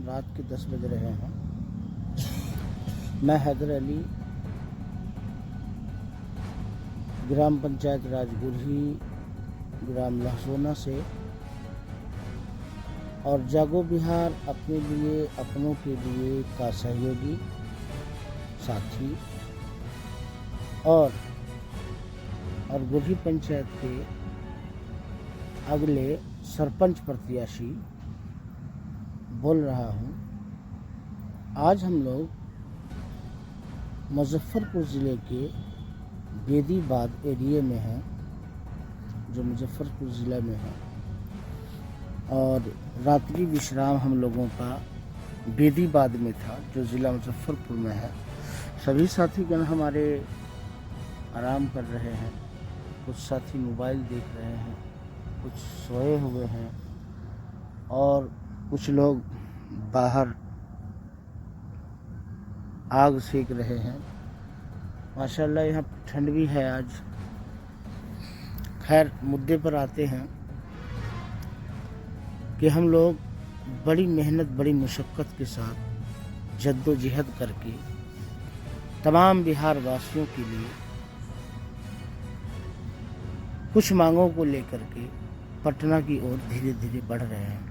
रात के 10 बज रहे हैं। मैं हैदर अली, ग्राम पंचायत राजगुरही, ग्राम लहसोना से, और जागो बिहार अपने लिए, अपनों के लिए का सहयोगी साथी और गुरही पंचायत के अगले सरपंच प्रत्याशी बोल रहा हूँ। आज हम लोग मुजफ्फरपुर ज़िले के बेदीबाद एरिया में हैं, जो मुजफ्फरपुर ज़िला में है, और रात्रि विश्राम हम लोगों का बेदीबाद में था, जो ज़िला मुजफ्फरपुर में है। सभी साथीगण हमारे आराम कर रहे हैं, कुछ साथी मोबाइल देख रहे हैं, कुछ सोए हुए हैं और कुछ लोग बाहर आग सेक रहे हैं। माशाल्लाह यहाँ ठंड भी है आज। खैर, मुद्दे पर आते हैं कि हम लोग बड़ी मेहनत, बड़ी मुशक्क़त के साथ जद्दोजहद करके तमाम बिहार वासियों के लिए कुछ मांगों को लेकर के पटना की ओर धीरे धीरे बढ़ रहे हैं।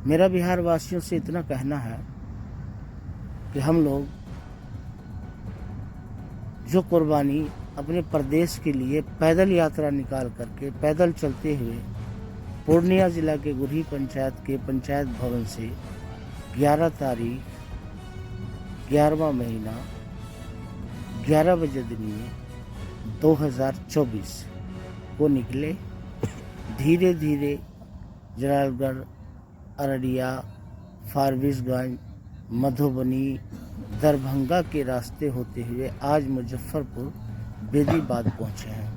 मेरा बिहार वासियों से इतना कहना है कि हम लोग जो कुर्बानी अपने प्रदेश के लिए पैदल यात्रा निकाल करके, पैदल चलते हुए पूर्णिया ज़िला के गुरही पंचायत के पंचायत भवन से 11 तारीख 11वां महीना 11 बजे दिन में 2024 को निकले, धीरे धीरे जलालगढ़, अररिया, फारबिसगंज, मधुबनी, दरभंगा के रास्ते होते हुए आज मुजफ्फरपुर बेदीबाद पहुँचे हैं।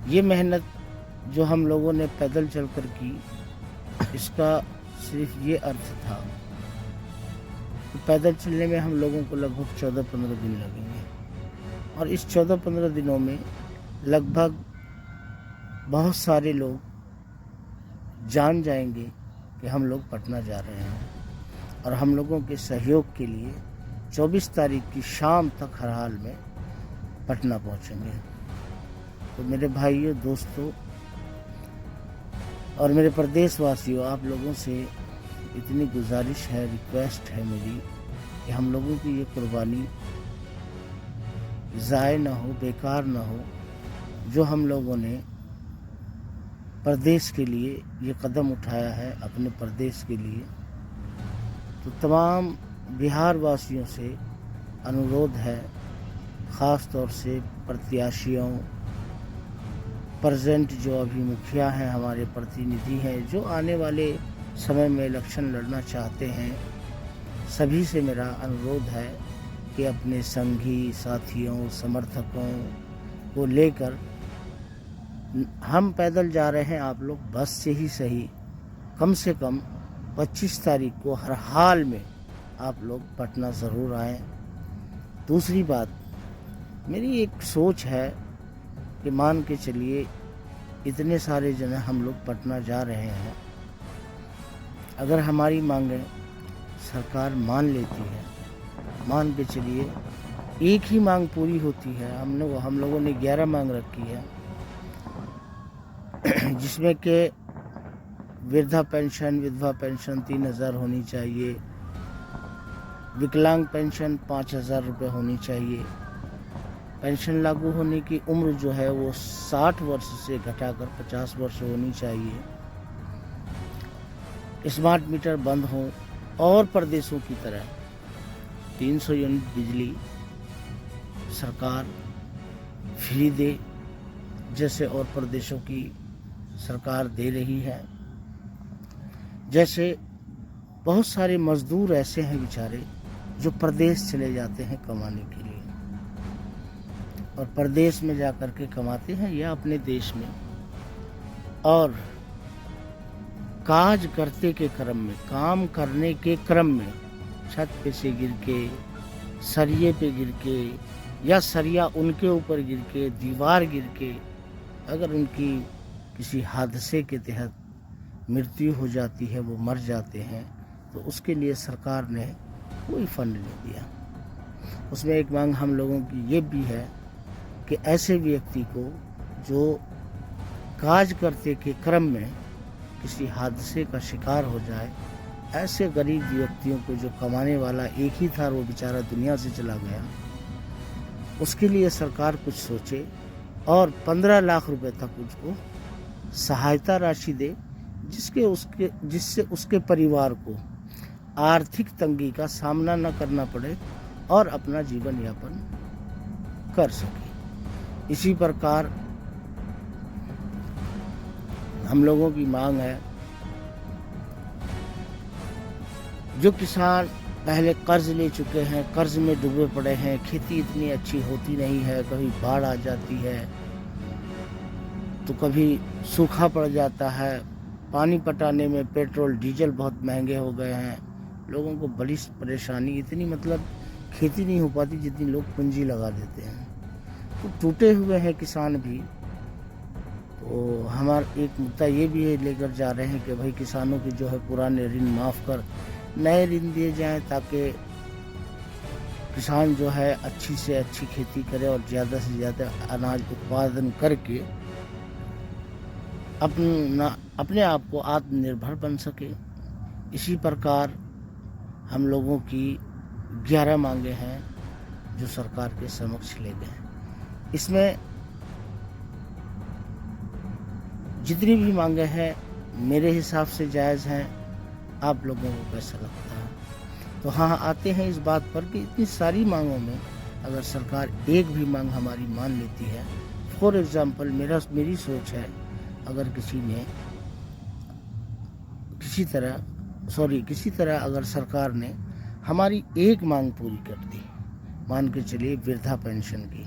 ये मेहनत जो हम लोगों ने पैदल चलकर की, इसका सिर्फ ये अर्थ था कि पैदल चलने में हम लोगों को लगभग 14-15 दिन लगेंगे, और इस 14-15 दिनों में लगभग बहुत सारे लोग जान जाएंगे कि हम लोग पटना जा रहे हैं, और हम लोगों के सहयोग के लिए 24 तारीख की शाम तक हर हाल में पटना पहुंचेंगे। तो मेरे भाइयों, दोस्तों और मेरे प्रदेशवासियों, आप लोगों से इतनी गुजारिश है, रिक्वेस्ट है मेरी कि हम लोगों की ये कुर्बानी ज़ाय ना हो, बेकार ना हो। जो हम लोगों ने प्रदेश के लिए ये कदम उठाया है, अपने प्रदेश के लिए, तो तमाम बिहार वासियों से अनुरोध है, ख़ास तौर से प्रत्याशियों, प्रेजेंट जो अभी मुखिया हैं, हमारे प्रतिनिधि हैं, जो आने वाले समय में इलेक्शन लड़ना चाहते हैं, सभी से मेरा अनुरोध है कि अपने संगी साथियों, समर्थकों को लेकर, हम पैदल जा रहे हैं, आप लोग बस से ही सही, कम से कम 25 तारीख को हर हाल में आप लोग पटना ज़रूर आएँ। दूसरी बात, मेरी एक सोच है कि मान के चलिए इतने सारे जन हम लोग पटना जा रहे हैं, अगर हमारी मांगें सरकार मान लेती है, मान के चलिए एक ही मांग पूरी होती है। हम लोगों ने 11 मांग रखी है, जिसमें कि वृद्धा पेंशन, विधवा पेंशन 3000 होनी चाहिए, विकलांग पेंशन 5000 रुपये होनी चाहिए, पेंशन लागू होने की उम्र जो है वो 60 वर्ष से घटाकर 50 वर्ष होनी चाहिए, स्मार्ट मीटर बंद हो, और प्रदेशों की तरह 300 यूनिट बिजली सरकार फ्री दे, जैसे और प्रदेशों की सरकार दे रही है। जैसे बहुत सारे मजदूर ऐसे हैं बेचारे जो प्रदेश चले जाते हैं कमाने के लिए, और प्रदेश में जाकर के कमाते हैं या अपने देश में, और काज करते के क्रम में, काम करने के क्रम में छत पे से गिर के, सरिये पे गिर के, या सरिया उनके ऊपर गिर के, दीवार गिर के, अगर उनकी किसी हादसे के तहत मृत्यु हो जाती है, वो मर जाते हैं, तो उसके लिए सरकार ने कोई फंड नहीं दिया। उसमें एक मांग हम लोगों की ये भी है कि ऐसे व्यक्ति को जो काज करते के क्रम में किसी हादसे का शिकार हो जाए, ऐसे गरीब व्यक्तियों को, जो कमाने वाला एक ही था, वो बेचारा दुनिया से चला गया, उसके लिए सरकार कुछ सोचे और 15 लाख रुपए तक उसको सहायता राशि दे, जिससे उसके परिवार को आर्थिक तंगी का सामना न करना पड़े और अपना जीवन यापन कर सके। इसी प्रकार हम लोगों की मांग है, जो किसान पहले कर्ज ले चुके हैं, कर्ज में डूबे पड़े हैं, खेती इतनी अच्छी होती नहीं है, कभी बाढ़ आ जाती है तो कभी सूखा पड़ जाता है, पानी पटाने में पेट्रोल डीजल बहुत महंगे हो गए हैं, लोगों को बड़ी परेशानी, इतनी मतलब खेती नहीं हो पाती जितनी लोग पूंजी लगा देते हैं, तो टूटे हुए हैं किसान भी। तो हमारा एक मुद्दा ये भी है, लेकर जा रहे हैं कि भाई किसानों के जो है पुराने ऋण माफ़ कर नए ऋण दिए जाएं, ताकि किसान जो है अच्छी से अच्छी खेती करे और ज़्यादा से ज़्यादा अनाज उत्पादन करके अपने आप को आत्मनिर्भर बन सके। इसी प्रकार हम लोगों की 11 मांगे हैं जो सरकार के समक्ष ले गए। इसमें जितनी भी मांगे हैं मेरे हिसाब से जायज़ हैं, आप लोगों को कैसा लगता है? तो हाँ, आते हैं इस बात पर कि इतनी सारी मांगों में अगर सरकार एक भी मांग हमारी मान लेती है, फॉर एग्ज़ाम्पल मेरी सोच है, अगर किसी तरह अगर सरकार ने हमारी एक मांग पूरी कर दी, मान के चलिए वृद्धा पेंशन की,